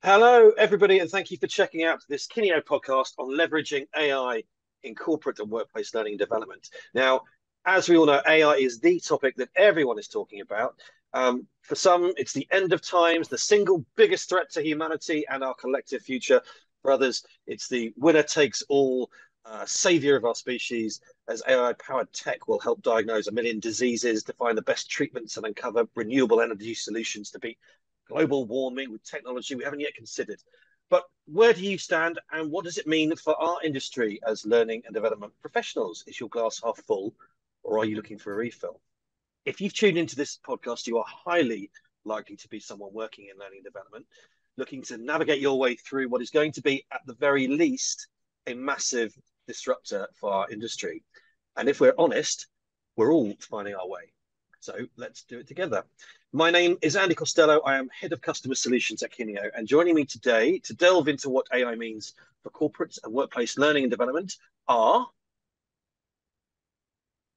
Hello, everybody, and thank you for checking out this Kineo podcast on leveraging AI in corporate and workplace learning and development. Now, as we all know, AI is the topic that everyone is talking about. For some, it's the end of times, the single biggest threat to humanity and our collective future. For others, it's the winner takes all savior of our species, as AI powered tech will help diagnose a million diseases, define the best treatments, and uncover renewable energy solutions to beat global warming with technology we haven't yet considered. But where do you stand and what does it mean for our industry as learning and development professionals? Is your glass half full or are you looking for a refill? If you've tuned into this podcast, you are highly likely to be someone working in learning and development, looking to navigate your way through what is going to be, at the very least, a massive disruptor for our industry. And if we're honest, we're all finding our way. So let's do it together. My name is Andy Costello. I am Head of Customer Solutions at Kineo, and joining me today to delve into what AI means for corporate and workplace learning and development are...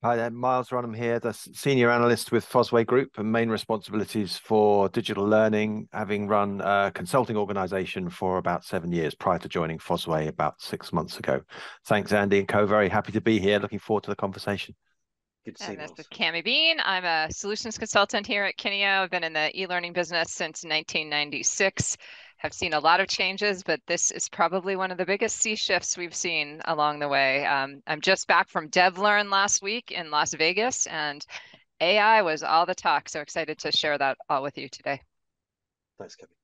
Hi there, Miles Runham here, the Senior Analyst with Fosway Group and main responsibilities for digital learning, having run a consulting organization for about 7 years prior to joining Fosway about 6 months ago. Thanks, Andy and co. Very happy to be here. Looking forward to the conversation. Good to see you, And this is Miles. Cami Bean. I'm a solutions consultant here at Kineo. I've been in the e-learning business since 1996. Have seen a lot of changes, but this is probably one of the biggest sea shifts we've seen along the way. I'm just back from DevLearn last week in Las Vegas, and AI was all the talk. So excited to share that all with you today. Thanks, Kevin.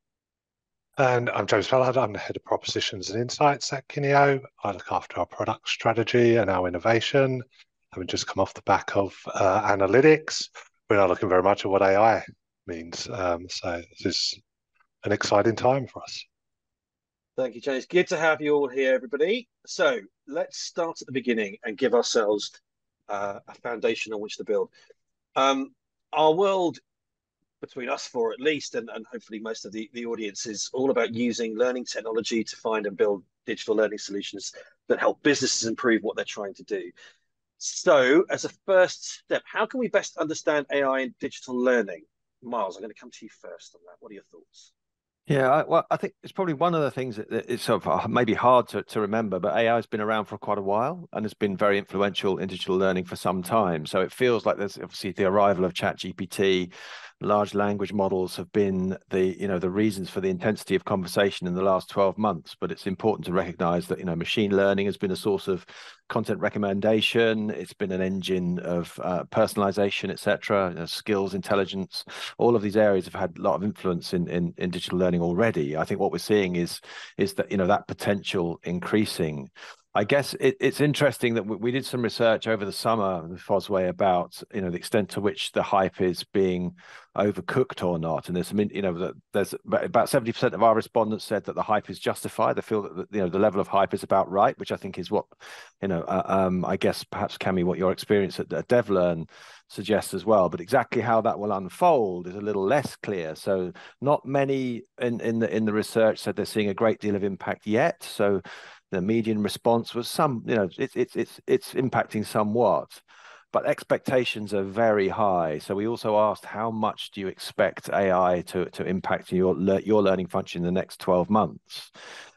And I'm James Ballard. I'm the Head of Propositions and Insights at Kineo. I look after our product strategy and our innovation. Having just come off the back of analytics, we're now looking very much at what AI means. So this is an exciting time for us. Thank you, James. Good to have you all here, everybody. So let's start at the beginning and give ourselves a foundation on which to build. Our world, between us four at least, and hopefully most of the audience, is all about using learning technology to find and build digital learning solutions that help businesses improve what they're trying to do. So as a first step, how can we best understand AI in digital learning? Miles, I'm going to come to you first on that. What are your thoughts? Yeah, I think it's probably one of the things that it's sort of maybe hard to remember, but AI has been around for quite a while and has been very influential in digital learning for some time. So it feels like there's obviously the arrival of ChatGPT. Large language models have been the reasons for the intensity of conversation in the last 12 months. But it's important to recognize that, machine learning has been a source of content recommendation. It's been an engine of personalization, etc. Skills, intelligence. All of these areas have had a lot of influence in digital learning already. I think what we're seeing is that that potential increasing. I guess it's interesting that we did some research over the summer with Fosway about the extent to which the hype is being overcooked or not. And there's there's about 70% of our respondents said that the hype is justified. They feel that the level of hype is about right, which I think is what I guess perhaps Cami, what your experience at DevLearn suggests as well. But exactly how that will unfold is a little less clear. So not many in the research said they're seeing a great deal of impact yet. So the median response was it's impacting somewhat, but expectations are very high. So we also asked, how much do you expect AI to impact your learning function in the next 12 months?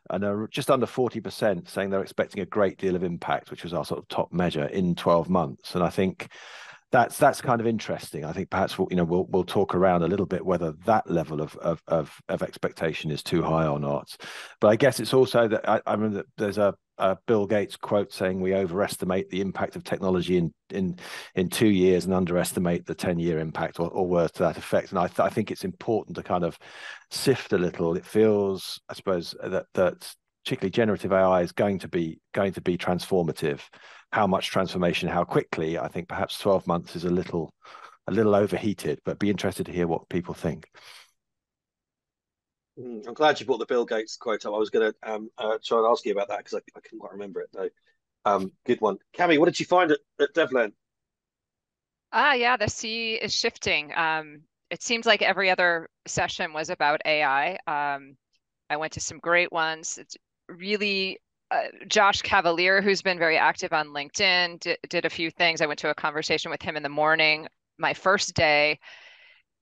And just under 40% saying they're expecting a great deal of impact, which was our sort of top measure in 12 months. And I think that's kind of interesting. I think perhaps we'll talk around a little bit whether that level of expectation is too high or not. But I guess it's also that I remember that there's a Bill Gates quote saying we overestimate the impact of technology in 2 years and underestimate the 10-year impact or words to that effect. And I think it's important to kind of sift a little. It feels, I suppose, that particularly generative AI is going to be transformative. How much transformation, how quickly? I think perhaps 12 months is a little overheated, but be interested to hear what people think. I'm glad you brought the Bill Gates quote up. I was going to try and ask you about that because I couldn't quite remember it though. Good one. Cami, what did you find at DevLearn? Yeah, the sea is shifting. It seems like every other session was about AI. I went to some great ones. It's really Josh Cavalier, who's been very active on LinkedIn, did a few things. I went to a conversation with him in the morning, my first day.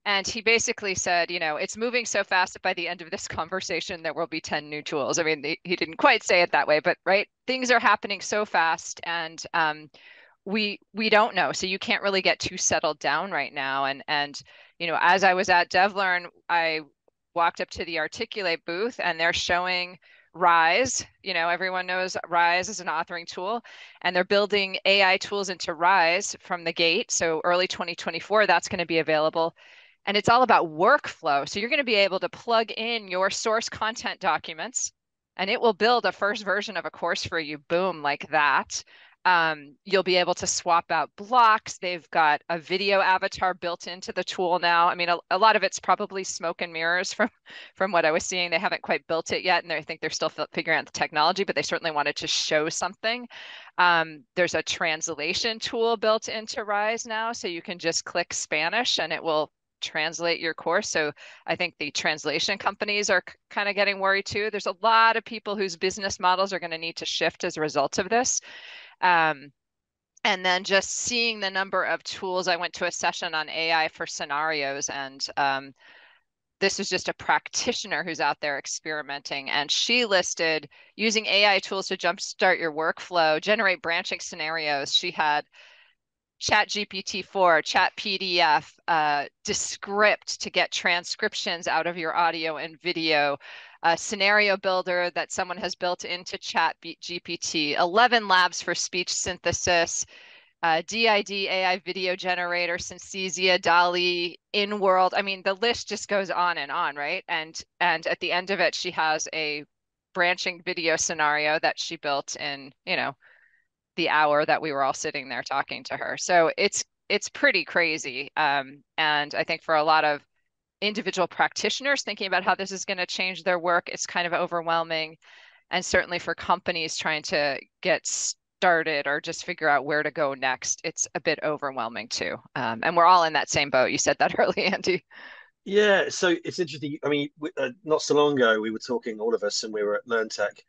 And he basically said, it's moving so fast that by the end of this conversation, there will be 10 new tools. I mean, he didn't quite say it that way, but right, things are happening so fast, and we don't know. So you can't really get too settled down right now. And as I was at DevLearn, I walked up to the Articulate booth, and they're showing Rise. Everyone knows Rise is an authoring tool, and they're building AI tools into Rise from the gate. So early 2024, that's going to be available. And it's all about workflow. So you're going to be able to plug in your source content documents, and it will build a first version of a course for you, boom, like that. You'll be able to swap out blocks. They've got a video avatar built into the tool now. I mean, a lot of it's probably smoke and mirrors from what I was seeing. They haven't quite built it yet, and I think they're still figuring out the technology, but they certainly wanted to show something. There's a translation tool built into Rise now, so you can just click Spanish and it will translate your course. So I think the translation companies are kind of getting worried too. There's a lot of people whose business models are going to need to shift as a result of this. And then just seeing the number of tools. I went to a session on AI for scenarios, and this is just a practitioner who's out there experimenting, and she listed using AI tools to jumpstart your workflow, generate branching scenarios. She had Chat GPT-4, Chat PDF, Descript to get transcriptions out of your audio and video, a scenario builder that someone has built into Chat GPT, 11 labs for speech synthesis, DID AI video generator, Synthesia, DALL-E, InWorld. I mean, the list just goes on and on, right? And at the end of it, she has a branching video scenario that she built in, the hour that we were all sitting there talking to her. So it's pretty crazy. And I think for a lot of individual practitioners thinking about how this is going to change their work, it's kind of overwhelming. And certainly for companies trying to get started or just figure out where to go next, it's a bit overwhelming too. And we're all in that same boat. You said that early, Andy. Yeah, so it's interesting. I mean, not so long ago, we were talking, all of us, and we were at LearnTech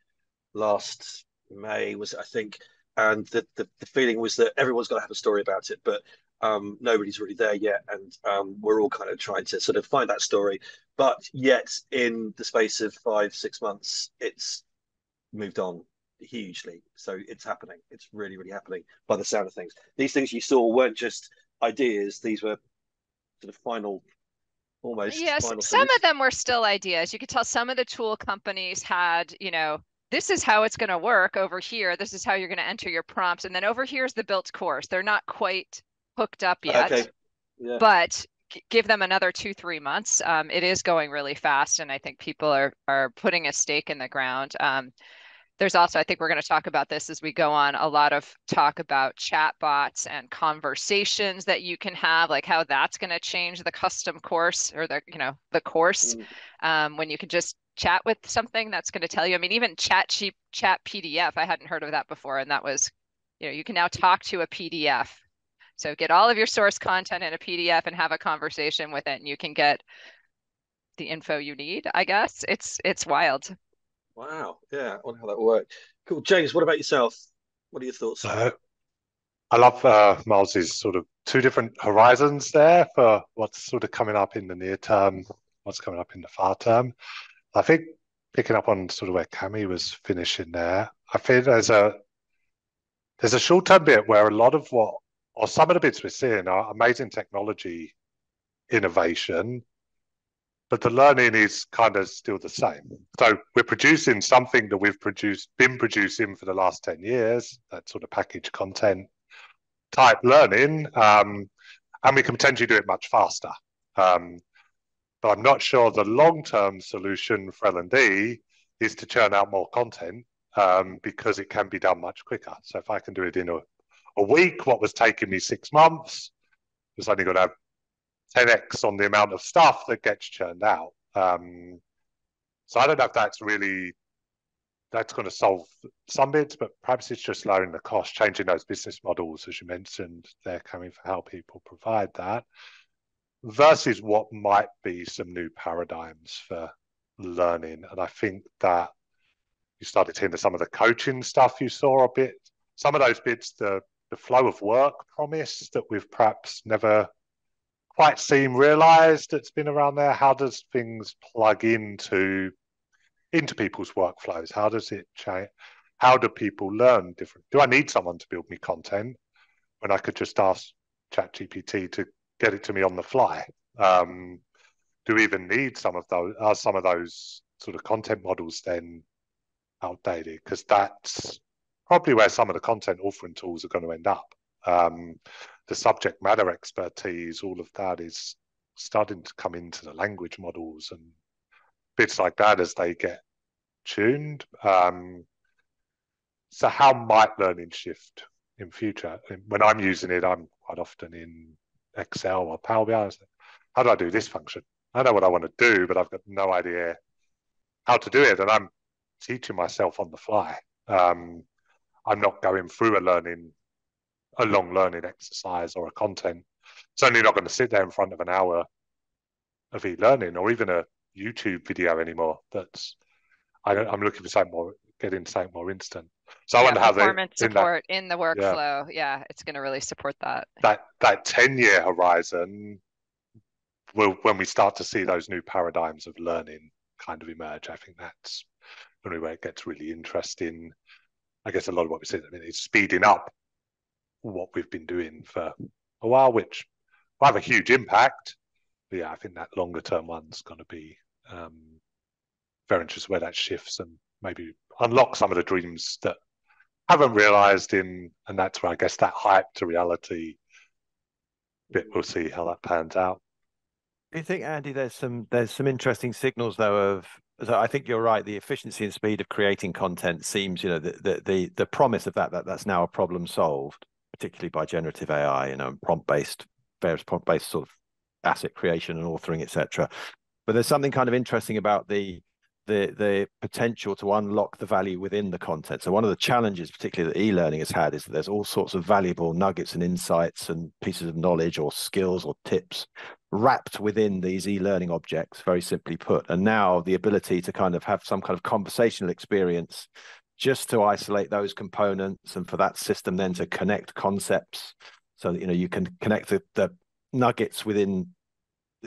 last May, was it, I think, and the feeling was that everyone's got to have a story about it, but nobody's really there yet, and we're all kind of trying to sort of find that story. But yet, in the space of 5-6 months, it's moved on hugely. So it's happening. It's really, really happening by the sound of things. These things you saw weren't just ideas; these were sort of final, almost Yes, final some solutions. of them were still ideas. You could tell some of the tool companies had, this is how it's going to work over here. This is how you're going to enter your prompts. And then over here's the built course. They're not quite hooked up yet, Okay, yeah. but give them another 2-3 months. It is going really fast, and I think people are putting a stake in the ground. There's also, I think we're going to talk about this as we go on, a lot of talk about chat bots and conversations that you can have, like how that's going to change the custom course or the course, when you can just chat with something that's going to tell you. I mean, even chat PDF, I hadn't heard of that before. And that was, you can now talk to a PDF. So get all of your source content in a PDF and have a conversation with it, and you can get the info you need, I guess. It's wild. Wow. Yeah, I wonder how that will work. Cool. James, what about yourself? What are your thoughts? I love Miles's sort of two different horizons there for what's sort of coming up in the near term, what's coming up in the far term. I think picking up on sort of where Cami was finishing there, I think there's a short-term bit where a lot of some of the bits we're seeing are amazing technology innovation, but the learning is kind of still the same. So we're producing something that we've been producing for the last 10 years, that sort of package content type learning, and we can potentially do it much faster. But I'm not sure the long-term solution for L&D is to churn out more content, because it can be done much quicker. So if I can do it in a week, what was taking me 6 months, it's only going to have 10x on the amount of stuff that gets churned out. So I don't know if that's going to solve some bits, but perhaps it's just lowering the cost, changing those business models, as you mentioned, they're coming for how people provide that, versus what might be some new paradigms for learning. And I think that you started to hear some of the coaching stuff you saw a bit, some of those bits, the flow of work promise that we've perhaps never quite seen realized that's been around there? How does things plug into people's workflows? How does it change? How do people learn different? Do I need someone to build me content when I could just ask ChatGPT to get it to me on the fly? Do we even need some of those? Are some of those sort of content models then outdated? Because that's probably where some of the content authoring tools are going to end up. The subject matter expertise, all of that is starting to come into the language models and bits like that as they get tuned. So how might learning shift in future? When I'm using it, I'm quite often in Excel or Power BI. How do I do this function? I know what I want to do, but I've got no idea how to do it. And I'm teaching myself on the fly. I'm not going through a long learning exercise or a content. Certainly not going to sit there in front of an hour of e-learning or even a YouTube video anymore. I'm looking for something more, getting something more instant. So I wonder how performance support in the workflow. Yeah, it's going to really support that. That 10-year horizon, when we start to see those new paradigms of learning kind of emerge, I think that's where it gets really interesting. I guess a lot of what we said is speeding up what we've been doing for a while, which will have a huge impact. But yeah, I think that longer term one's going to be very interesting where that shifts and maybe unlock some of the dreams that haven't realized and that's where I guess that hype to reality bit, we'll see how that pans out. Do you think, Andy, there's some interesting signals though of, so I think you're right, the efficiency and speed of creating content seems, the promise of that's now a problem solved, particularly by generative AI, various prompt-based sort of asset creation and authoring, etc. But there's something kind of interesting about the potential to unlock the value within the content. So one of the challenges, particularly that e-learning has had, is that there's all sorts of valuable nuggets and insights and pieces of knowledge or skills or tips wrapped within these e-learning objects, very simply put. And now the ability to kind of have some kind of conversational experience just to isolate those components and for that system then to connect concepts so that, you can connect the nuggets within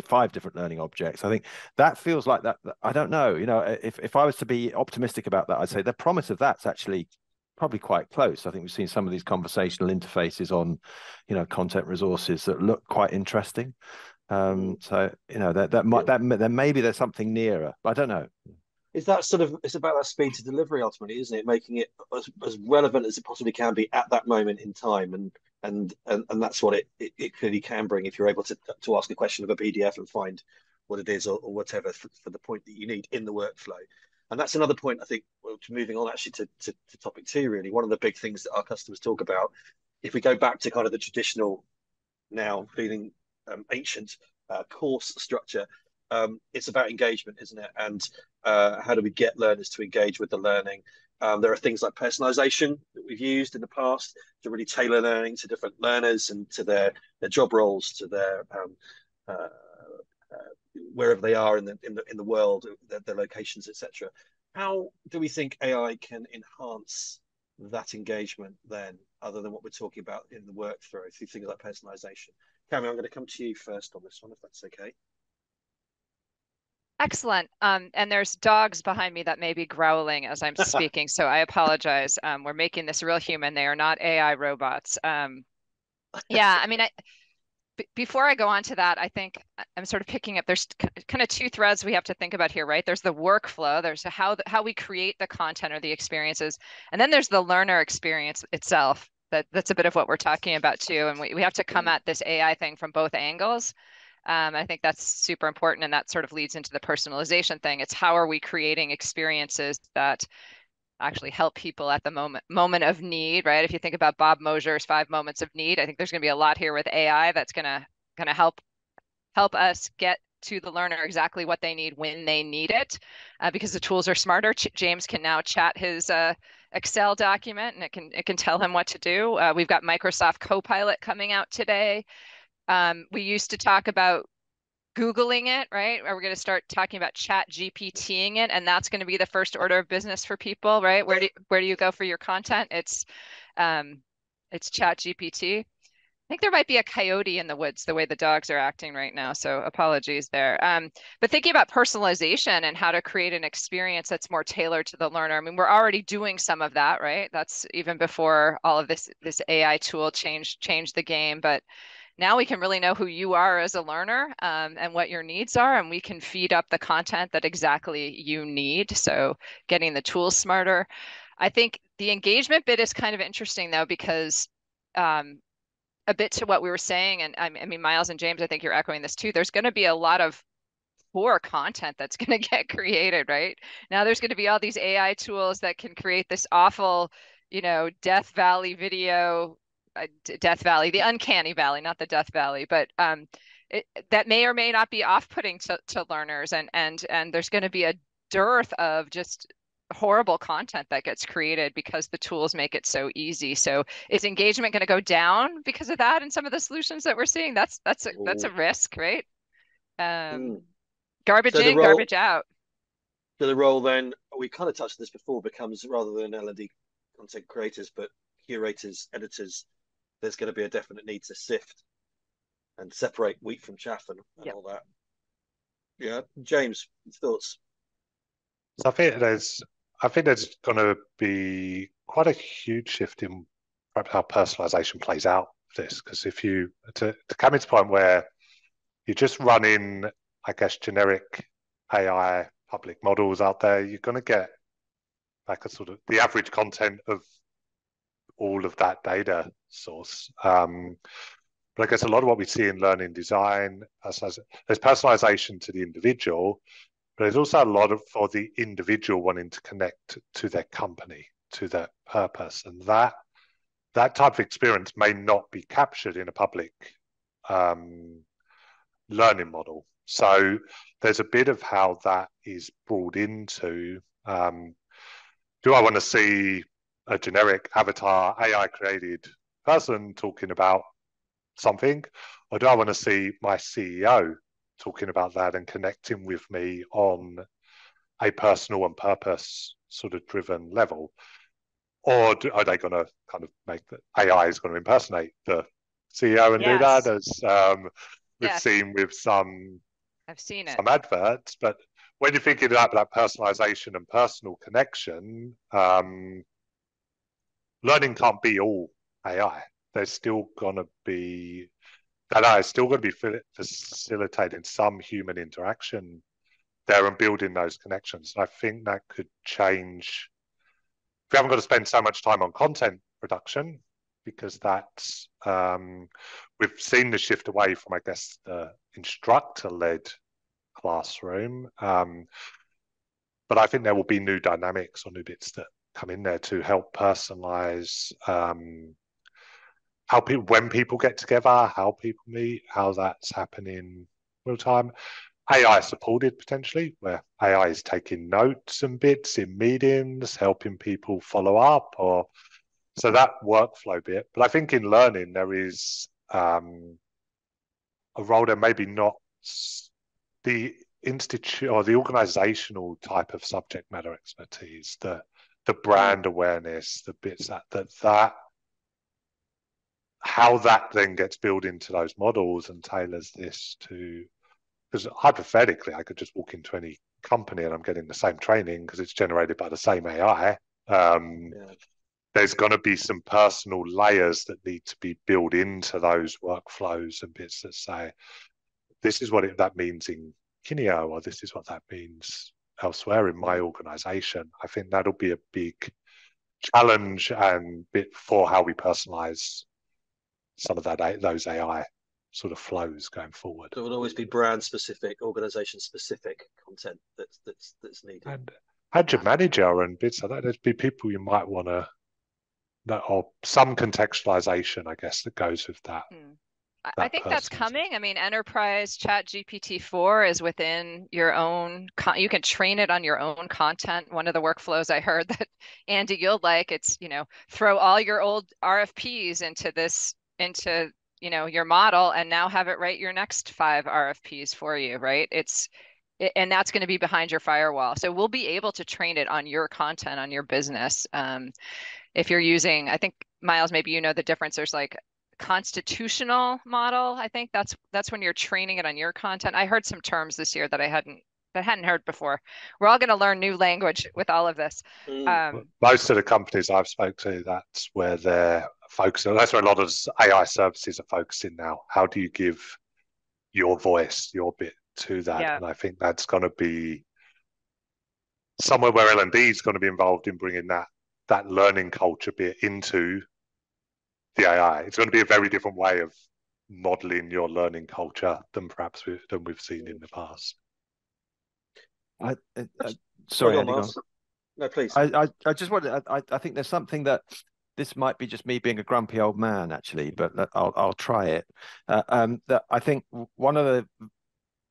5 different learning objects. I think that feels like that. I don't know, if I was to be optimistic about that, I'd say the promise of that's actually probably quite close. I think we've seen some of these conversational interfaces on, content resources that look quite interesting. So, maybe there's something nearer, but I don't know. Is that it's about that speed to delivery ultimately, isn't it? Making it as relevant as it possibly can be at that moment in time. And that's what it clearly can bring if you're able to ask a question of a PDF and find what it is or whatever for the point that you need in the workflow. And that's another point, I think, moving on actually to topic 2, really. One of the big things that our customers talk about, if we go back to kind of the traditional, now feeling ancient course structure, it's about engagement, isn't it? And how do we get learners to engage with the learning? There are things like personalization that we've used in the past to really tailor learning to different learners and to their job roles, to their wherever they are in the world, their locations, etc. How do we think AI can enhance that engagement then, other than what we're talking about in the workflow through things like personalization? Cameron, I'm going to come to you first on this one, if that's okay. Excellent. And there's dogs behind me that may be growling as I'm speaking, so I apologize. We're making this real human. They are not AI robots. Yeah, I mean, before I go on to that, I think I'm sort of picking up, there's kind of 2 threads we have to think about here, right? There's the workflow, there's how we create the content or the experiences, and then there's the learner experience itself. That's a bit of what we're talking about too, and we have to come at this AI thing from both angles. I think that's super important, and that sort of leads into the personalization thing. It's how are we creating experiences that actually help people at the moment of need, right? If you think about Bob Mosher's 5 moments of need, I think there's going to be a lot here with AI that's going to help us get to the learner exactly what they need when they need it, because the tools are smarter. James can now chat his Excel document, and it can tell him what to do. We've got Microsoft Copilot coming out today. We used to talk about Googling it, right? We're going to start talking about Chat GPTing it, and that's going to be the first order of business for people, right? Where do you go for your content? It's Chat GPT. think there might be a coyote in the woods the way the dogs are acting right now, so apologies there. But thinking about personalization and how to create an experience that's more tailored to the learner. I mean, we're already doing some of that, right? That's even before all of this AI tool changed the game. But now we can really know who you are as a learner, and what your needs are, and we can feed up the content that exactly you need. So getting the tools smarter. I think the engagement bit is kind of interesting though, because a bit to what we were saying, and I mean, Miles and James, I think you're echoing this too. There's going to be a lot of poor content that's going to get created, right? Now there's going to be all these AI tools that can create this awful, Death Valley video, Death Valley, the uncanny valley, not the Death Valley, but that may or may not be off-putting to learners, and there's going to be a dearth of just horrible content that gets created because the tools make it so easy. So is engagement going to go down because of that in some of the solutions that we're seeing? That's a risk, right? Garbage So in, garbage out. So the role then, we kind of touched on this before, becomes rather than L&D content creators, but curators, editors. There's going to be a definite need to sift and separate wheat from chaff and all that. Yeah, James, thoughts? So I think there's going to be quite a huge shift in perhaps how personalization plays out for this, because if you to come into a point where you're just running, I guess, generic AI public models out there, you're going to get like a sort of the average content of all of that data source. But I guess a lot of what we see in learning design, there's personalization to the individual, but there's also a lot for the individual wanting to connect to their company, to their purpose. And that type of experience may not be captured in a public learning model. So there's a bit of how that is brought into, do I want to see a generic avatar AI created person talking about something, or do I want to see my CEO talking about that and connecting with me on a personal and purpose sort of driven level? Or are they going to kind of make the AI is going to impersonate the CEO and do that, as we've seen with some adverts? But when you're thinking about that personalization and personal connection, learning can't be all AI. There's still going to be that AI is still going to be facilitating some human interaction there and building those connections. And I think that could change. We haven't got to spend so much time on content production, because that's we've seen the shift away from, I guess, the instructor-led classroom. But I think there will be new dynamics or new bits that come in there to help personalize when people get together, how people meet, how that's happening real time. AI supported potentially, where AI is taking notes and bits in meetings, helping people follow up, or so that workflow bit. But I think in learning there is a role there, maybe not the institute or the organizational type of subject matter expertise, the brand awareness, the bits that how that then gets built into those models and tailors this to, because hypothetically I could just walk into any company and I'm getting the same training because it's generated by the same AI. There's going to be some personal layers that need to be built into those workflows and bits that say, this is what that means in Kineo, or this is what that means elsewhere in my organization. I think that'll be a big challenge and bit for how we personalize some of those AI sort of flows going forward. There will always be brand specific, organization specific content that's needed. And your manager and bits like that, there'd be people you might want to, or some contextualization, I guess, that goes with that. I think that's coming. I mean, enterprise chat GPT-4 is within your own, you can train it on your own content. One of the workflows I heard that Andy, you'll like, it's, throw all your old RFPs into your model and now have it write your next 5 RFPs for you, right? And that's going to be behind your firewall. So we'll be able to train it on your content, on your business. If you're using, I think, Miles, maybe the difference, there's like constitutional model. I think that's when you're training it on your content. I heard some terms this year that I hadn't heard before. We're all going to learn new language with all of this. Most of the companies I've spoke to, that's where they're focusing. That's where a lot of AI services are focusing now. How do you give your voice, your bit to that? Yeah. And I think that's going to be somewhere where L&D is going to be involved in bringing that learning culture bit into the AI. It's going to be a very different way of modeling your learning culture than perhaps we've seen in the past. Sorry, Andy, no, please. I just wanted. I think there's something that this might be just me being a grumpy old man, actually, but I'll try it. That I think one of the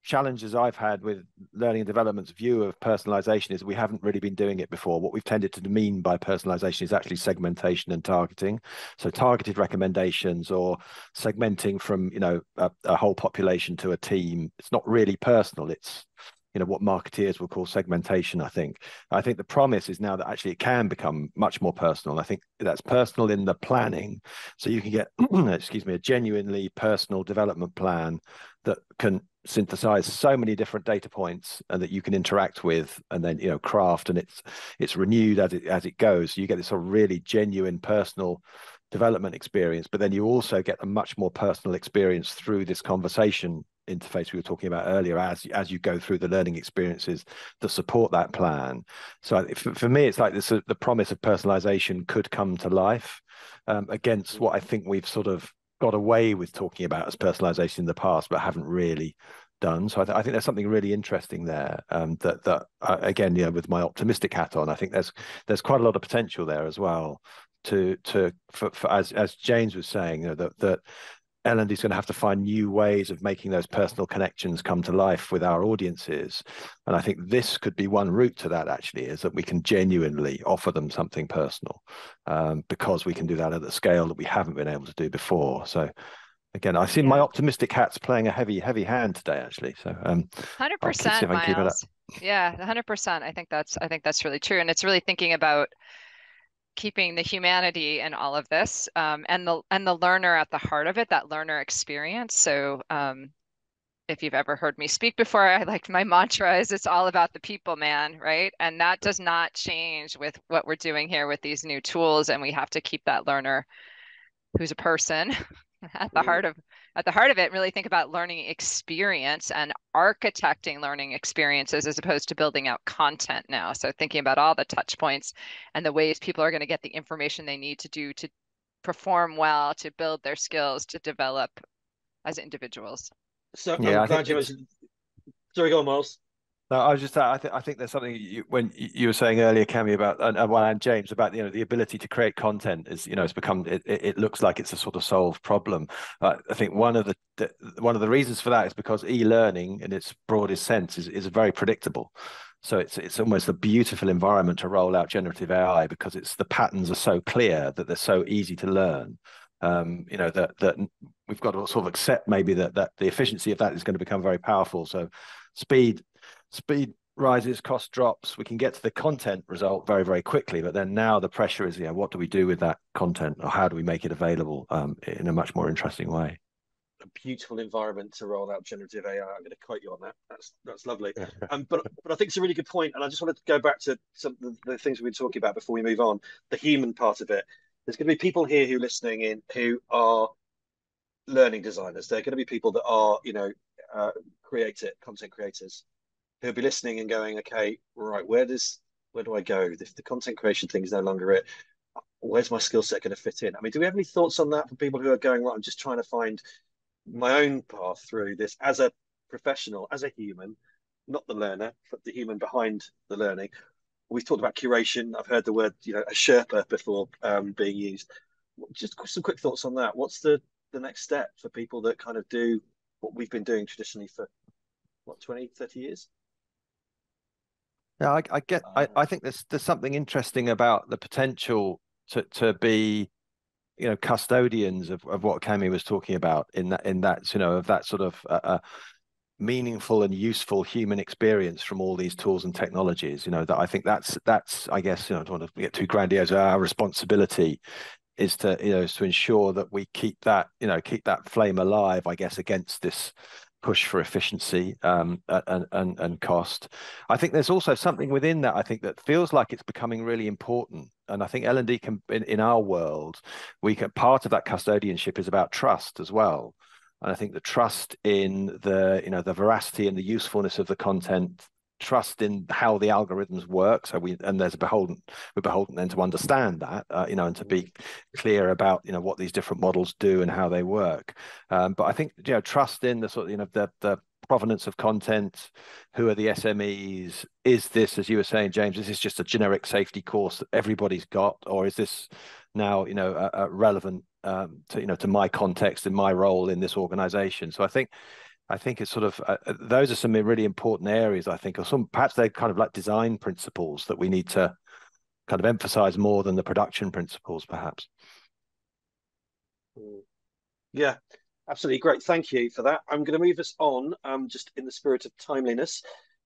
challenges I've had with learning and development's view of personalization is we haven't really been doing it before. What we've tended to mean by personalization is actually segmentation and targeting. So targeted recommendations or segmenting from, a whole population to a team. It's not really personal. It's, what marketeers will call segmentation, I think. I think the promise is now that actually it can become much more personal. I think that's personal in the planning. So you can get, a genuinely personal development plan that can synthesize so many different data points and that you can interact with and then craft, and it's renewed as it goes. So you get this sort of really genuine personal development experience, but then you also get a much more personal experience through this conversation interface we were talking about earlier as you go through the learning experiences that support that plan. So for me, it's like this, the promise of personalization could come to life against what I think we've sort of got away with talking about as personalization in the past, but haven't really done. So I think there's something really interesting there. That again, with my optimistic hat on, I think there's quite a lot of potential there as well. For as James was saying, that L&D is going to have to find new ways of making those personal connections come to life with our audiences. And I think this could be one route to that, actually, is that we can genuinely offer them something personal because we can do that at a scale that we haven't been able to do before. So again, I see my optimistic hat's playing a heavy hand today, actually. So 100%, Miles. Yeah, 100%. I think that's really true. And it's really thinking about keeping the humanity in all of this, and the learner at the heart of it, that learner experience. So if you've ever heard me speak before, I like my mantra is it's all about the people, man, right? And that does not change with what we're doing here with these new tools. And we have to keep that learner who's a person at the heart of it. Really think about learning experience and architecting learning experiences as opposed to building out content now. So thinking about all the touch points and the ways people are going to get the information they need to perform well, to build their skills, to develop as individuals. So I'm glad you mentioned. Sorry, go on, Miles. No, I was just I think there's something when you were saying earlier, Cami, about and James, about the ability to create content is it's become it looks like it's a sort of solved problem. I think one of the reasons for that is because e-learning in its broadest sense is very predictable. So it's almost a beautiful environment to roll out generative AI because the patterns are so clear that they're so easy to learn. That we've got to sort of accept maybe that the efficiency of that is going to become very powerful. So speed rises, cost drops. We can get to the content result very, very quickly, but then now the pressure is, what do we do with that content, or how do we make it available in a much more interesting way? A beautiful environment to roll out generative AI. I'm going to quote you on that. That's lovely. But I think it's a really good point, and I just wanted to go back to some of the things we've been talking about before we move on. The human part of it. There's going to be people here who are listening in who are learning designers. There are going to be people that are, content creators, who'll be listening and going, okay, right, where do I go? If the content creation thing is no longer it, where's my skill set going to fit in? I mean, do we have any thoughts on that for people who are going, right, I'm just trying to find my own path through this as a professional, as a human, not the learner, but the human behind the learning. We've talked about curation. I've heard the word, a Sherpa before being used. Just some quick thoughts on that. What's the next step for people that kind of do what we've been doing traditionally for, 20, 30 years? Yeah, I think there's something interesting about the potential to be, custodians of what Cami was talking about in that of that sort of meaningful and useful human experience from all these tools and technologies. That I think that's I guess I don't want to get too grandiose. Our responsibility is to is to ensure that we keep that flame alive, I guess, against this push for efficiency and cost. I think there's also something within that, I think, that feels like it's becoming really important. And I think L&D can, in our world, part of that custodianship is about trust as well. And I think the trust in the veracity and the usefulness of the content, trust in how the algorithms work. So we're beholden then to understand that, and to be clear about, what these different models do and how they work. But I think, trust in the sort of, the provenance of content, who are the SMEs? Is this, as you were saying, James, is this just a generic safety course that everybody's got, or is this now, relevant to my context and my role in this organization? So I think it's sort of those are some really important areas, I think, or perhaps they're kind of like design principles that we need to kind of emphasize more than the production principles, perhaps. Yeah, absolutely. Great. Thank you for that. I'm going to move us on, just in the spirit of timeliness.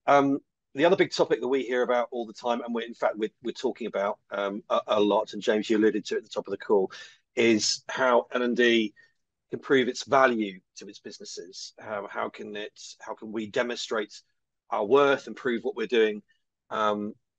The other big topic that we hear about all the time, and we're talking about a lot, and James, you alluded to it at the top of the call, is how L&D can prove its value to its businesses. How can we demonstrate our worth and prove what we're doing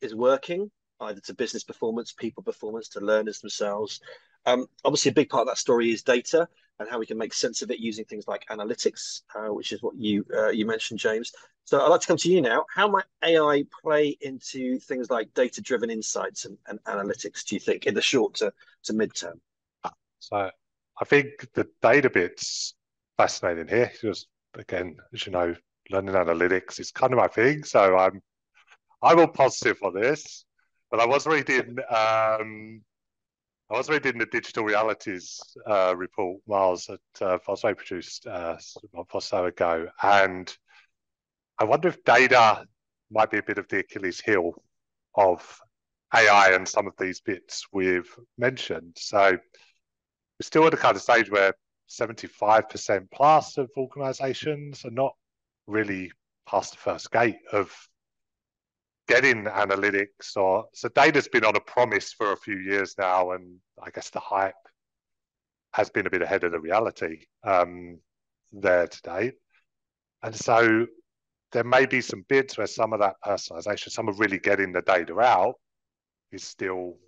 is working, either to business performance, people performance, to learners themselves. Obviously, a big part of that story is data and how we can make sense of it using things like analytics, which is what you mentioned, James. So I'd like to come to you now. How might AI play into things like data-driven insights and analytics, do you think, in the short to mid-term? So I think the data bit's fascinating here. Just, again, as you know, learning analytics is kind of my thing. So I'm all positive on this. But I was reading the digital realities report Miles at Fosway produced a month or so ago, and I wonder if data might be a bit of the Achilles heel of AI and some of these bits we've mentioned. So we're still at a kind of stage where 75% plus of organizations are not really past the first gate of getting analytics. So data's been on a promise for a few years now, and I guess the hype has been a bit ahead of the reality there today. And so there may be some bits where some of that personalization, some of really getting the data out, is still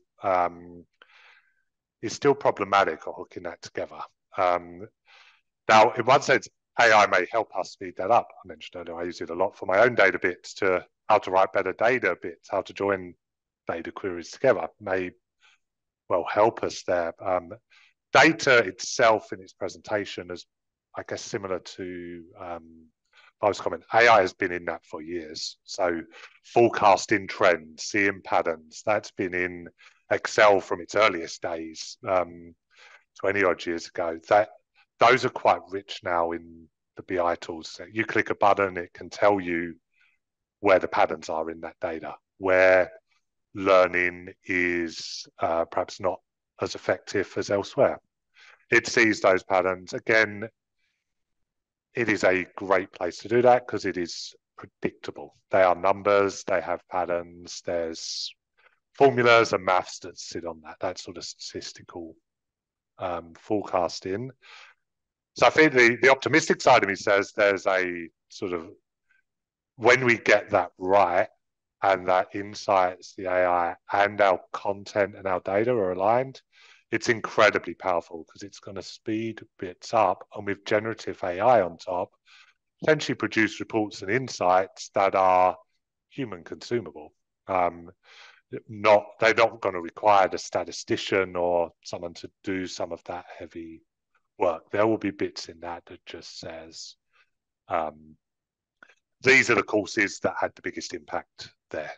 problematic, or hooking that together. Now, in one sense, AI may help us speed that up. I mentioned earlier I use it a lot for my own data bits, to how to write better data bits, how to join data queries together, may well help us there. Data itself in its presentation is, I guess, similar to I was commenting, AI has been in that for years. So forecasting trends, seeing patterns, that's been in Excel from its earliest days, 20 odd years ago. Those are quite rich now in the BI tools. So you click a button, it can tell you where the patterns are in that data, where learning is perhaps not as effective as elsewhere. It sees those patterns. Again, it is a great place to do that because it is predictable. They are numbers, they have patterns, there's formulas and maths that sit on that sort of statistical forecasting. So I think the optimistic side of me says there's a sort of, when we get that right, and that insights, the AI and our content and our data are aligned, it's incredibly powerful because it's going to speed bits up, and with generative AI on top, potentially produce reports and insights that are human consumable. They're not going to require the statistician or someone to do some of that heavy work. There will be bits in that just says, these are the courses that had the biggest impact there.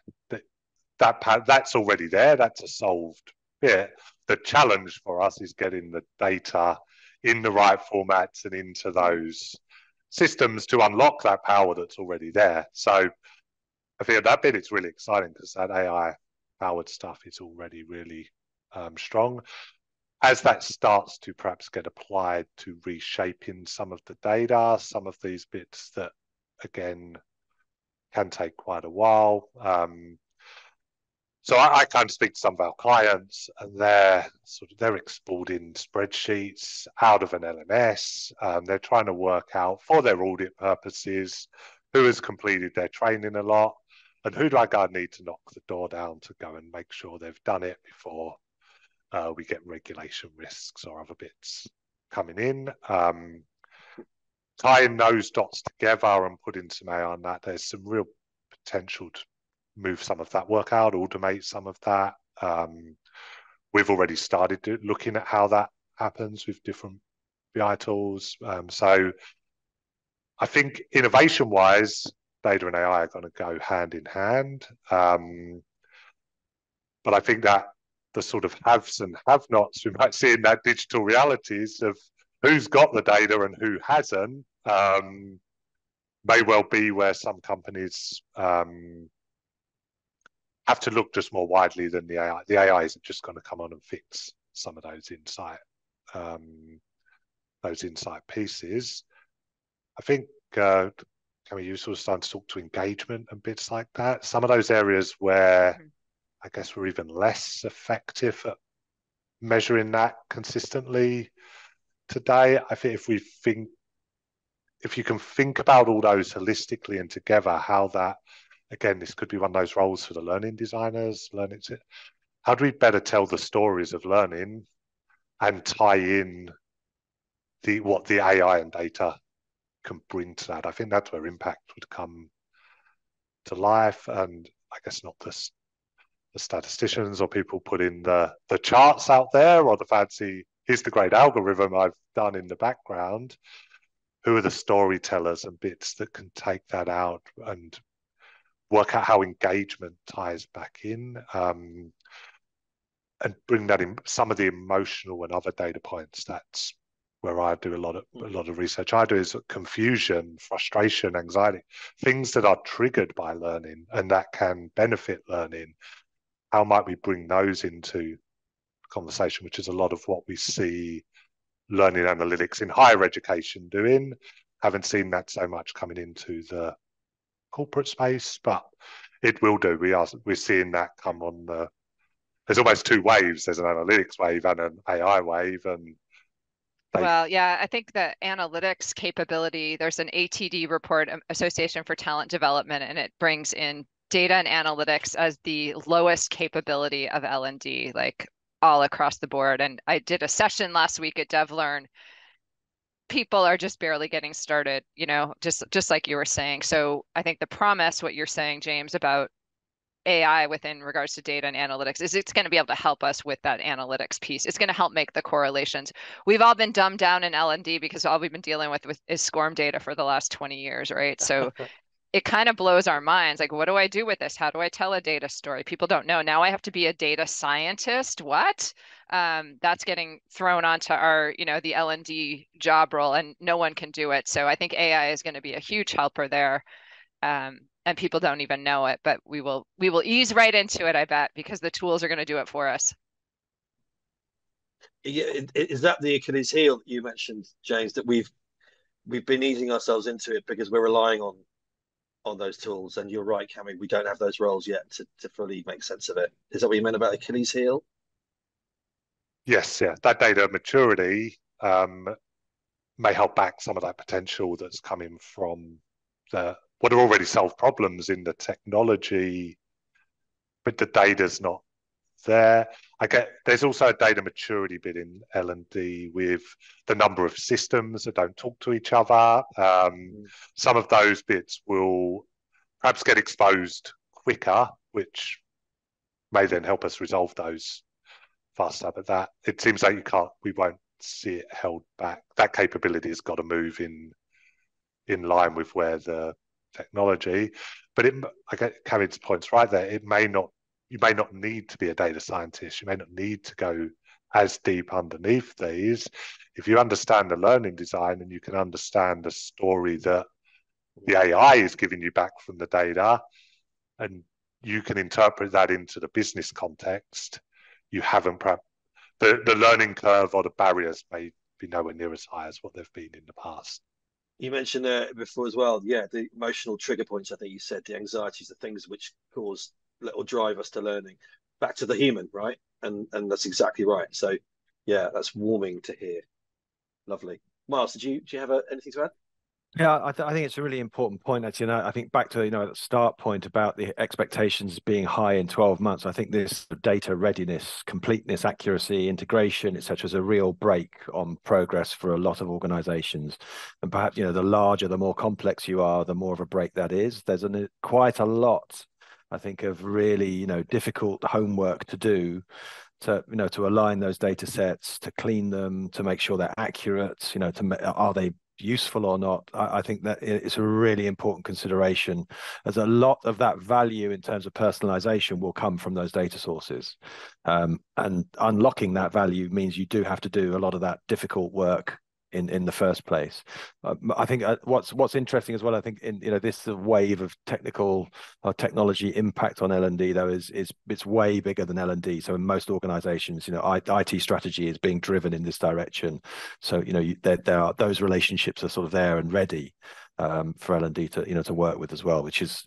That's already there. That's a solved bit. The challenge for us is getting the data in the right formats and into those systems to unlock that power that's already there. So I feel that bit, it's really exciting because that AI powered stuff is already really strong. As that starts to perhaps get applied to reshaping some of the data, some of these bits that, again, can take quite a while. So I kind of speak to some of our clients, and they're exporting spreadsheets out of an LMS. They're trying to work out for their audit purposes who has completed their training a lot, and who do I need to knock the door down to go and make sure they've done it before we get regulation risks or other bits coming in. Tying those dots together and putting some AI on that, there's some real potential to move some of that work out, automate some of that. We've already started looking at how that happens with different BI tools. So I think innovation-wise, data and AI are going to go hand in hand. But I think that the sort of haves and have-nots we might see in that digital realities of who's got the data and who hasn't may well be where some companies have to look just more widely than the AI. The AI isn't just going to come on and fix some of those insight pieces. I think you sort of starting to talk to engagement and bits like that. Some of those areas where I guess we're even less effective at measuring that consistently today. I think if you can think about all those holistically and together, how that, again, this could be one of those roles for the learning designers. How do we better tell the stories of learning and tie in what the AI and data can bring to that? I think that's where impact would come to life. And I guess not the statisticians or people putting the charts out there or the fancy, here's the great algorithm I've done in the background. Who are the storytellers and bits that can take that out and work out how engagement ties back in, and bring that in some of the emotional and other data points? That's where I do a lot of research. I do is confusion, frustration, anxiety, things that are triggered by learning and that can benefit learning. How might we bring those into conversation, which is a lot of what we see learning analytics in higher education doing. Haven't seen that so much coming into the corporate space, but it will do. We're seeing that come on there's almost two waves. There's an analytics wave and an AI wave, and well, yeah, I think the analytics capability, there's an ATD report, Association for Talent Development, and it brings in data and analytics as the lowest capability of L&D, like all across the board. And I did a session last week at DevLearn. People are just barely getting started, just like you were saying. So I think the promise, what you're saying, James, about AI within regards to data and analytics is it's going to be able to help us with that analytics piece. It's going to help make the correlations. We've all been dumbed down in L&D because all we've been dealing with is SCORM data for the last 20 years, right? So it kind of blows our minds. Like, what do I do with this? How do I tell a data story? People don't know. Now I have to be a data scientist. What? That's getting thrown onto our, the L&D job role, and no one can do it. So I think AI is going to be a huge helper there. And people don't even know it, but we will ease right into it, I bet, because the tools are going to do it for us. Is that the Achilles heel that you mentioned, James, that we've been easing ourselves into it because we're relying on those tools? And you're right, Cammy, we don't have those roles yet to fully make sense of it. Is that what you meant about Achilles heel? Yes, yeah. That data maturity may help back some of that potential that's coming from what are already solved problems in the technology, but the data's not there. There's also a data maturity bit in L&D with the number of systems that don't talk to each other. Some of those bits will perhaps get exposed quicker, which may then help us resolve those faster. But it seems like we won't see it held back. That capability has got to move in line with where the technology. But I get Cameron's points right there. You may not need to be a data scientist. You may not need to go as deep underneath these. If you understand the learning design and you can understand the story that the AI is giving you back from the data, and you can interpret that into the business context, you haven't perhaps the learning curve or the barriers may be nowhere near as high as what they've been in the past. You mentioned before as well, yeah, the emotional trigger points. I think you said the anxieties, the things which cause will drive us to learning. Back to the human, right? And that's exactly right. So yeah, that's warming to hear. Lovely. Miles, do you have anything to add? Yeah, I think it's a really important point. Actually, I think back to that start point about the expectations being high in 12 months. I think this data readiness, completeness, accuracy, integration, etc., is a real brake on progress for a lot of organisations. And perhaps the larger, the more complex you are, the more of a brake that is. There's quite a lot, I think, of really difficult homework to do to align those data sets, to clean them, to make sure they're accurate. Are they useful or not? I think that it's a really important consideration, as a lot of that value in terms of personalization will come from those data sources, and unlocking that value means you do have to do a lot of that difficult work in the first place. I think what's interesting as well, I think in this wave of technology impact on L&D though is it's way bigger than L&D. So in most organizations, IT strategy is being driven in this direction. So there are those relationships are sort of there and ready for L&D to work with as well, which is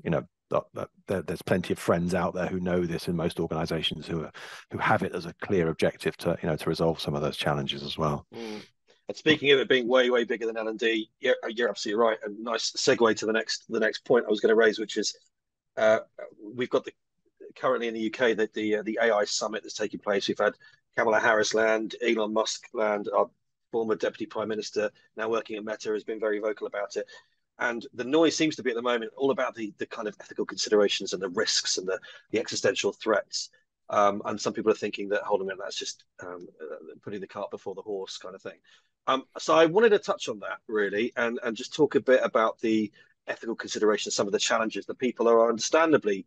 there's plenty of friends out there who know this in most organizations who have it as a clear objective to resolve some of those challenges as well. And speaking of it being way, way bigger than L&D, you're absolutely right. A nice segue to the next point I was going to raise, which is we've got currently in the UK the AI summit that's taking place. We've had Kamala Harris land, Elon Musk land, our former deputy prime minister now working at Meta has been very vocal about it. And the noise seems to be at the moment all about the kind of ethical considerations and the risks and the existential threats. And some people are thinking that, hold on a minute, that's just putting the cart before the horse kind of thing. So I wanted to touch on that really and just talk a bit about the ethical considerations, some of the challenges that people are understandably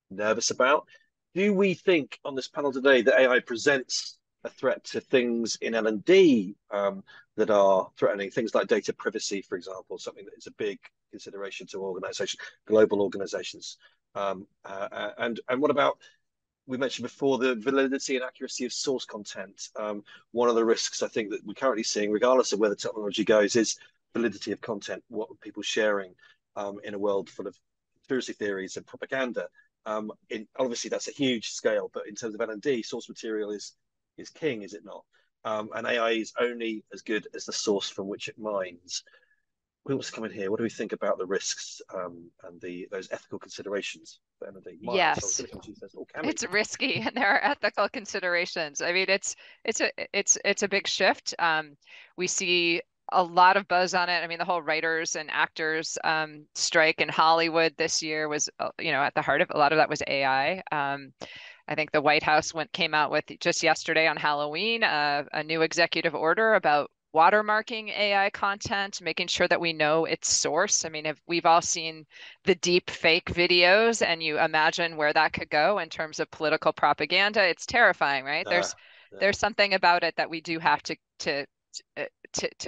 nervous about. Do we think on this panel today that AI presents a threat to things in L&D that are threatening, things like data privacy, for example, something that is a big consideration to organizations, global organizations? And what about, we mentioned before, the validity and accuracy of source content. One of the risks I think that we're currently seeing, regardless of where the technology goes, is validity of content. What are people sharing in a world full of conspiracy theories and propaganda? Obviously, that's a huge scale, but in terms of L&D, source material is king, is it not? And AI is only as good as the source from which it mines. Who wants to come in here? What do we think about the risks and those ethical considerations for L&D? Yes, it's risky, and there are ethical considerations. I mean, it's a big shift. We see a lot of buzz on it. I mean, the whole writers and actors strike in Hollywood this year was, at the heart of a lot of that was AI. I think the White House came out with just yesterday on Halloween a new executive order about watermarking AI content, making sure that we know its source. I mean, if we've all seen the deep fake videos, and you imagine where that could go in terms of political propaganda, it's terrifying, right? There's something about it that we do have to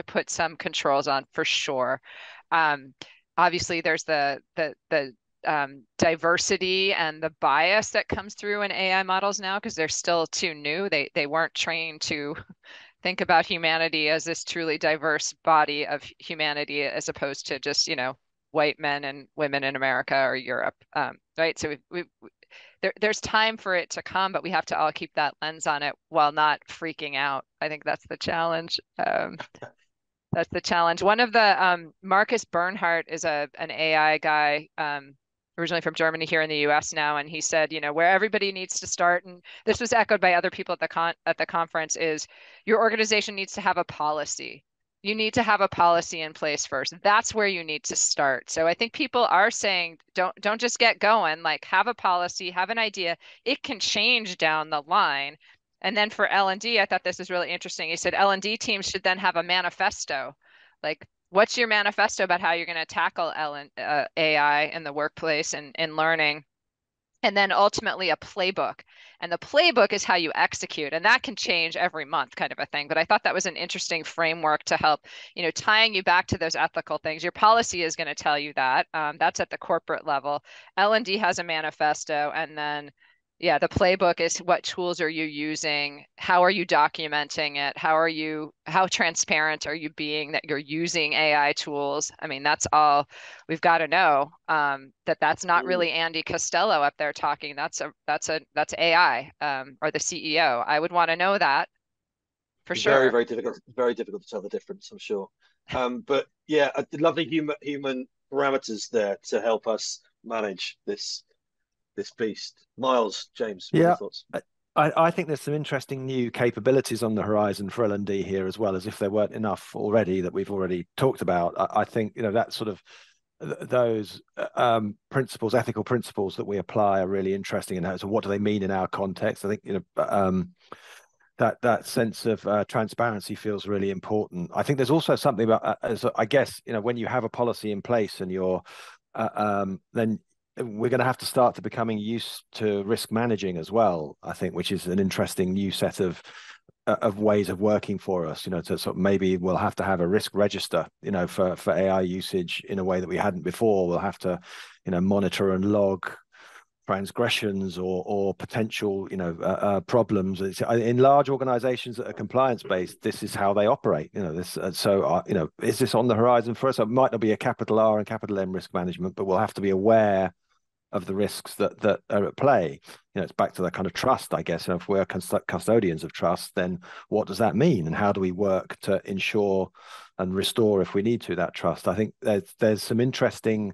put some controls on for sure. Obviously, there's the diversity and the bias that comes through in AI models now because they're still too new. They weren't trained to think about humanity as this truly diverse body of humanity, as opposed to just white men and women in America or Europe, right? So there's time for it to come, but we have to all keep that lens on it while not freaking out. I think that's the challenge. That's the challenge. One of the Marcus Bernhardt is an AI guy, originally from Germany, here in the US now, and he said, where everybody needs to start, and this was echoed by other people at the conference, is your organization needs to have a policy. You need to have a policy in place first. That's where you need to start. So I think people are saying, don't just get going, like have a policy, have an idea. It can change down the line. And then for L&D, I thought this was really interesting. He said L&D teams should then have a manifesto. Like, what's your manifesto about how you're going to tackle AI in the workplace and in learning? And then ultimately a playbook. And the playbook is how you execute. And that can change every month, kind of a thing. But I thought that was an interesting framework to help, tying you back to those ethical things. Your policy is going to tell you that. That's at the corporate level. L&D has a manifesto. And then Yeah, the playbook is what tools are you using? How are you documenting it? How transparent are you being that you're using AI tools? I mean, that's all we've got to know. That's not really Andy Costello up there talking. That's AI, or the CEO. I would want to know that for Very, sure. very difficult to tell the difference, I'm sure. But yeah, lovely human parameters there to help us manage this beast. Miles, James, what are your Yeah, thoughts? I think there's some interesting new capabilities on the horizon for L&D here as well, as if there weren't enough already that we've already talked about. I think, you know, that sort of those principles, ethical principles that we apply are really interesting. And so what do they mean in our context? I think, you know, that sense of transparency feels really important. I think there's also something about, as I guess, you know, when you have a policy in place and you're then we're going to have to start to becoming used to risk managing as well, I think, which is an interesting new set of ways of working for us. You know, to sort of maybe we'll have to have a risk register, you know, for AI usage in a way that we hadn't before. We'll have to, you know, monitor and log transgressions or potential, you know, problems. In large organizations that are compliance based, this is how they operate. You know, this you know, is this on the horizon for us? It might not be a capital R and capital M risk management, but we'll have to be aware of the risks that are at play. You know, it's back to that kind of trust, I guess. And if we're custodians of trust, then what does that mean, and how do we work to ensure and restore, if we need to, that trust? I think there's some interesting,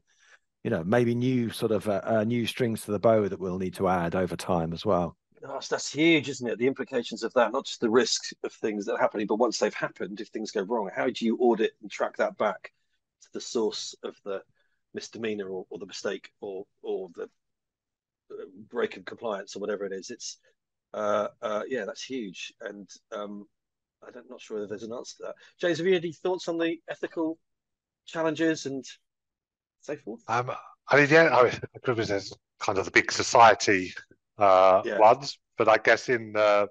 you know, maybe new sort of new strings to the bow that we'll need to add over time as well. Gosh, that's huge, isn't it? The implications of that, not just the risks of things that are happening, but once they've happened, if things go wrong, how do you audit and track that back to the source of the misdemeanor or the mistake or the break of compliance or whatever it is? It's yeah, that's huge, and I'm not sure whether there's an answer to that. James, have you any thoughts on the ethical challenges and so forth? I mean, yeah, I mean, there's kind of the big society Yeah. ones, but I guess in kind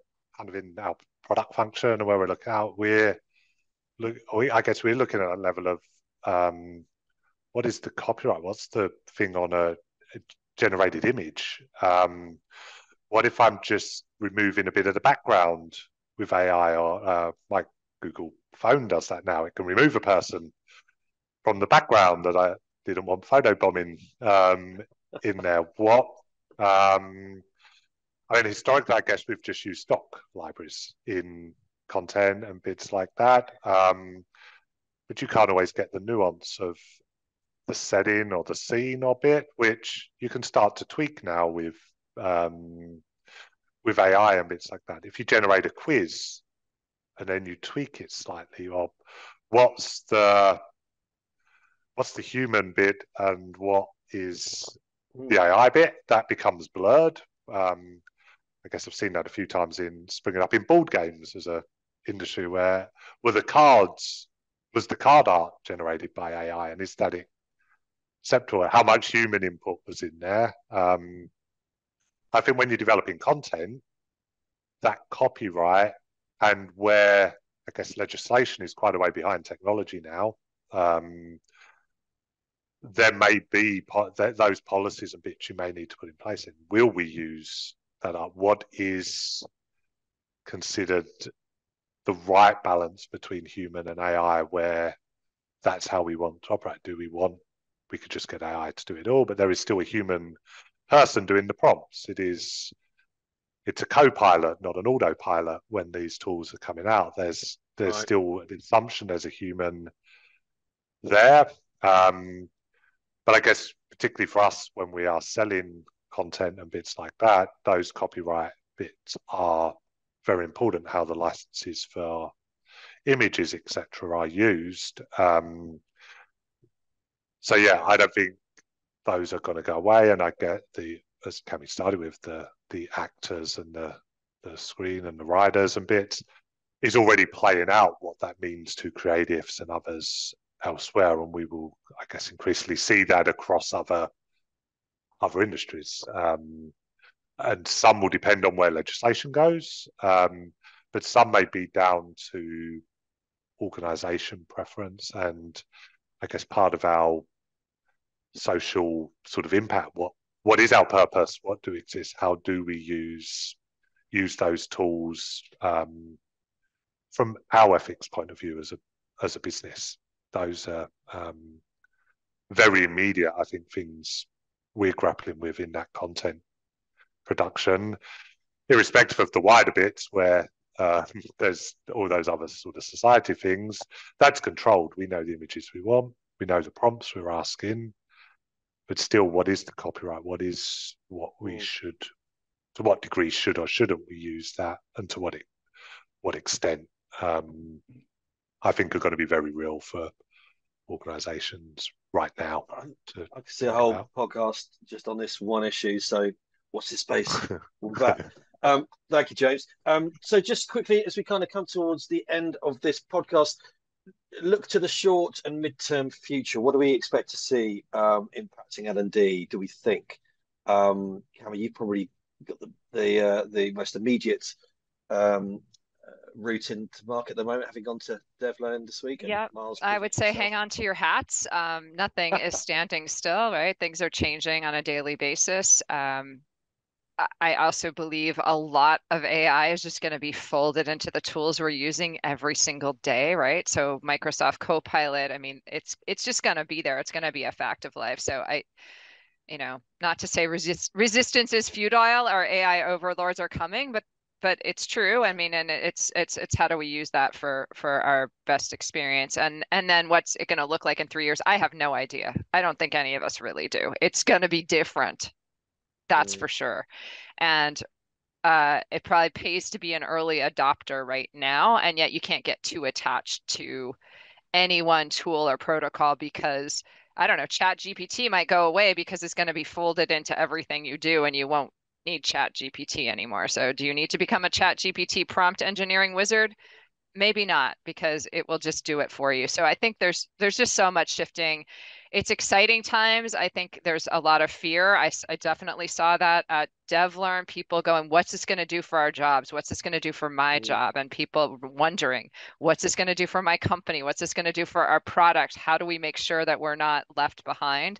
of in our product function and where we look out, I guess we're looking at a level of what is the copyright? What's the thing on a generated image? What if I'm just removing a bit of the background with AI, or my Google phone does that now? It can remove a person from the background that I didn't want photobombing in there. What? I mean, historically, I guess we've just used stock libraries in content and bits like that. But you can't always get the nuance of the setting or the scene or bit, which you can start to tweak now with AI and bits like that. If you generate a quiz and then you tweak it slightly, or what's the human bit and what is the AI bit, that becomes blurred. I guess I've seen that a few times in springing up in board games as a industry where was the card art generated by AI, and is that acceptable? How much human input was in there? I think when you're developing content, that copyright, and where I guess legislation is quite a way behind technology now, there may be those policies and bits you may need to put in place. And will we use that up? What is considered the right balance between human and AI, where that's how we want to operate? We could just get AI to do it all, but there is still a human person doing the prompts. It's a co-pilot, not an autopilot. When these tools are coming out, there's right. Still an assumption there's a human there. But I guess particularly for us, when we are selling content and bits like that, those copyright bits are very important, how the licenses for images, etc., are used. So yeah, I don't think those are going to go away. And I get as Cami started with, the actors and the screen and the writers and bits is already playing out what that means to creatives and others elsewhere, and we will, I guess, increasingly see that across other industries. And some will depend on where legislation goes, but some may be down to organisation preference, and I guess part of our social sort of impact, what what is our purpose? What do exist? How do we use those tools from our ethics point of view as a business? Those are very immediate, I think, things we're grappling with in that content production, irrespective of the wider bits where there's all those other sort of society things. That's controlled. We know the images we want. We know the prompts we're asking. But still, what is the copyright? What we should, to what degree should or shouldn't we use that, and to what extent? I think are going to be very real for organisations right now. I can see a whole podcast just on this one issue. So watch this space. Thank you, James. So just quickly, as we kind of come towards the end of this podcast, look to the short and mid-term future. What do we expect to see impacting L&D, do we think? Cameron, you've probably got the most immediate route into market at the moment, having gone to DevLearn this week. Yeah, I would say hang on to your hats. Nothing is standing still, right? Things are changing on a daily basis. I also believe a lot of AI is just going to be folded into the tools we're using every single day, right? So Microsoft Copilot, I mean, it's just going to be there. It's going to be a fact of life. So not to say resistance is futile, our AI overlords are coming, but it's true. I mean, and it's how do we use that for our best experience, and then what's it going to look like in 3 years? I have no idea. I don't think any of us really do. It's going to be different. That's for sure. And it probably pays to be an early adopter right now, and yet you can't get too attached to any one tool or protocol because, I don't know, Chat GPT might go away because it's going to be folded into everything you do and you won't need Chat GPT anymore. So do you need to become a Chat GPT prompt engineering wizard? Maybe not, because it will just do it for you. So I think there's just so much shifting. It's exciting times. I think there's a lot of fear. I definitely saw that at DevLearn, people going, what's this going to do for our jobs? What's this going to do for my job? And people wondering, what's this going to do for my company? What's this going to do for our product? How do we make sure that we're not left behind?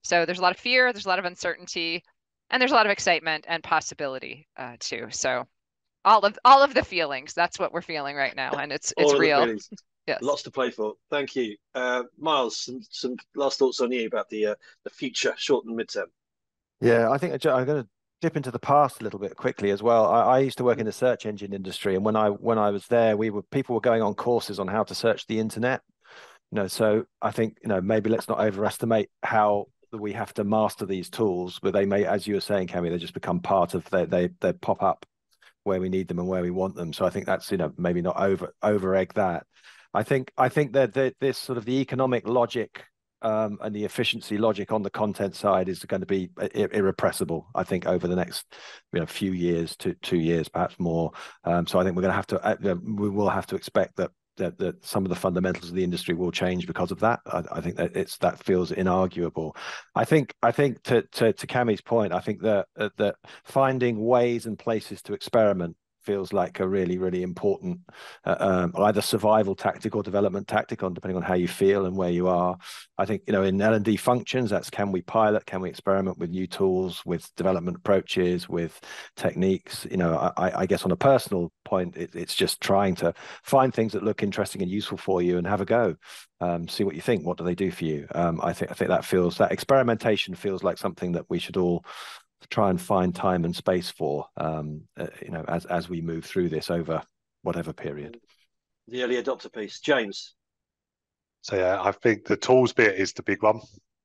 So there's a lot of fear, there's a lot of uncertainty, and there's a lot of excitement and possibility too. So all of the feelings, that's what we're feeling right now, and it's real. Yes. Lots to play for. Thank you. Miles, some last thoughts on you about the future, short and midterm. Yeah, I think I'm going to dip into the past a little bit quickly as well. I used to work in the search engine industry, and when I was there, people were going on courses on how to search the internet. So I think maybe let's not overestimate how we have to master these tools, but they may, as you were saying, Cami, they just become part of they pop up where we need them and where we want them. So I think that's maybe not over egg that. I think that this sort of the economic logic and the efficiency logic on the content side is going to be irrepressible, I think, over the next few years to 2 years, perhaps more. So I think we're going to have to we will have to expect that some of the fundamentals of the industry will change because of that. I think that feels inarguable. I think to Cami's point, I think that finding ways and places to experiment feels like a really, really important either survival tactic or development tactic, depending on how you feel and where you are. I think in L&D functions, that's can we pilot, can we experiment with new tools, with development approaches, with techniques. I guess on a personal point, it's just trying to find things that look interesting and useful for you and have a go. See what you think. What do they do for you? I think that experimentation feels like something that we should all try and find time and space for, as we move through this over whatever period. The early adopter piece, James. So yeah, I think the tools bit is the big one.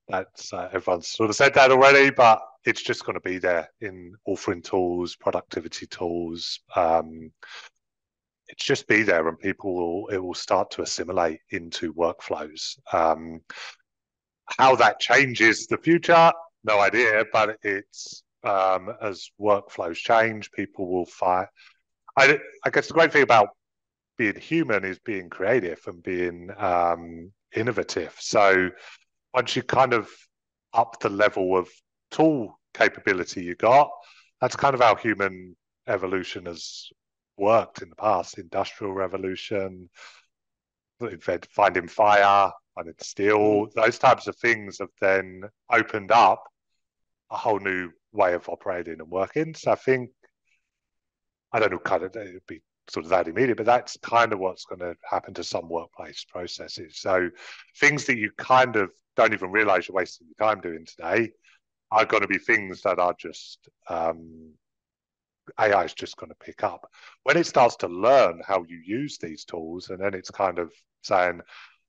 That's everyone's sort of said that already, but it's just going to be there in authoring tools, productivity tools. It's just be there, and it will start to assimilate into workflows. How that changes the future, no idea, but it's as workflows change, people will find. I guess the great thing about being human is being creative and being innovative. So once you kind of up the level of tool capability you got, that's kind of how human evolution has worked in the past. Industrial revolution, finding fire, finding steel, those types of things have then opened up a whole new way of operating and working. So I think, I don't know, kind of, it'd be sort of that immediate, but that's kind of what's going to happen to some workplace processes. So things that you kind of don't even realize you're wasting your time doing today are going to be things that are just AI is just going to pick up. When it starts to learn how you use these tools, and then it's kind of saying,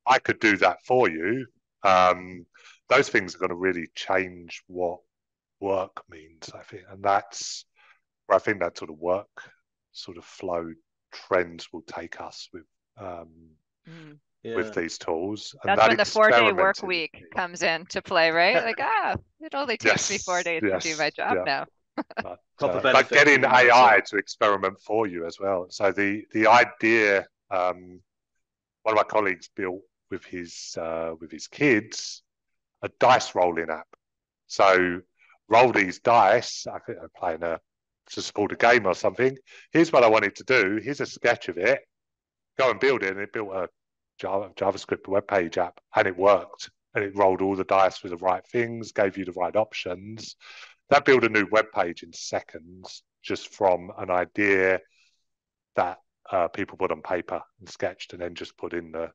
I could do that for you, those things are going to really change what work means, I think. And that's where I think that sort of work sort of flow trends will take us with these tools. And that's when the 4-day work week comes into play, right? Like, it only takes me 4 days to do my job now. But getting AI to experiment for you as well. So the idea, one of my colleagues built with his kids a dice rolling app. So roll these dice. I think I'm playing just called a game or something. Here's what I wanted to do. Here's a sketch of it. Go and build it. And it built a JavaScript web page app, and it worked. And it rolled all the dice with the right things, gave you the right options. That built a new web page in seconds, just from an idea that people put on paper and sketched, and then just put in the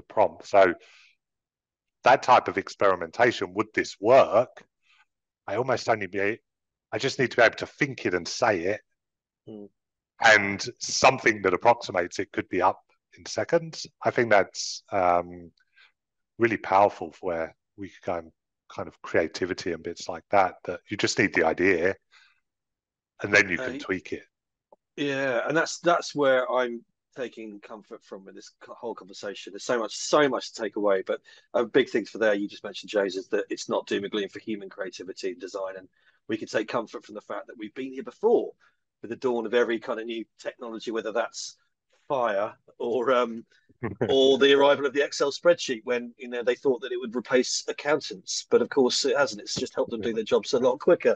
prompt. So that type of experimentation, would this work? I just need to be able to think it and say it, and something that approximates it could be up in seconds. I think that's really powerful for where we could go, and kind of creativity and bits like that you just need the idea, and then you can tweak it. Yeah, and that's where I'm taking comfort from with this whole conversation. There's so much to take away, but a big thing for there, you just mentioned, James, is that it's not doom and gloom for human creativity and design, and we can take comfort from the fact that we've been here before with the dawn of every kind of new technology, whether that's fire or the arrival of the Excel spreadsheet, when they thought that it would replace accountants, but of course it hasn't. It's just helped them do their jobs a lot quicker.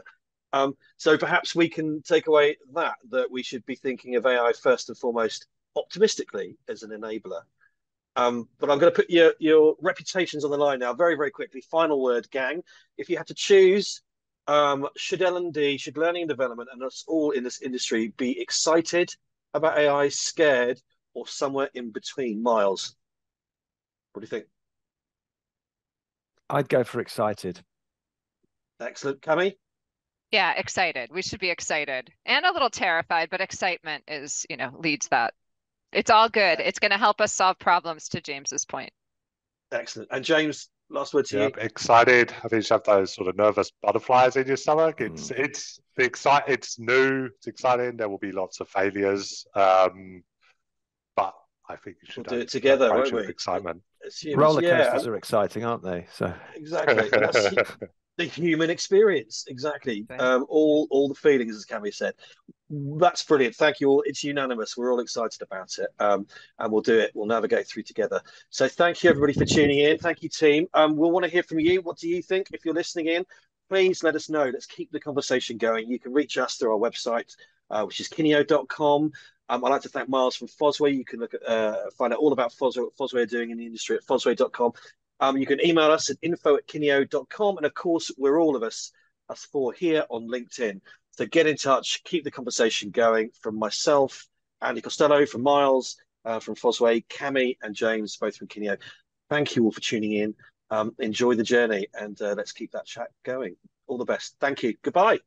So perhaps we can take away that we should be thinking of AI first and foremost optimistically as an enabler. But I'm going to put your reputations on the line now, very, very quickly. Final word, gang. If you had to choose, should L&D, should learning and development, and us all in this industry be excited about AI, scared, or somewhere in between? Miles, what do you think? I'd go for excited. Excellent. Cami? Yeah, excited. We should be excited and a little terrified, but excitement is, leads that. It's all good. It's going to help us solve problems, to James's point. Excellent. And James, last word to you. Excited. I think you should have those sort of nervous butterflies in your stomach. It's new. It's exciting. There will be lots of failures, but I think you should do it together, won't we? Excitement. Roller coasters are exciting, aren't they? So exactly. That's the human experience. Exactly. Right. All the feelings, as Cami said. That's brilliant. Thank you all. It's unanimous. We're all excited about it, and we'll do it. We'll navigate through together. So thank you, everybody, for tuning in. Thank you, team. We'll want to hear from you. What do you think? If you're listening in, please let us know. Let's keep the conversation going. You can reach us through our website, which is kineo.com. I'd like to thank Miles from Fosway. You can look at find out all about what Fosway are doing in the industry at fosway.com. You can email us at info@kineo.com. And of course, we're all of us four here on LinkedIn. So get in touch, keep the conversation going. From myself, Andy Costello, from Miles, from Fosway, Cami and James, both from Kineo. Thank you all for tuning in. Enjoy the journey, and let's keep that chat going. All the best. Thank you. Goodbye.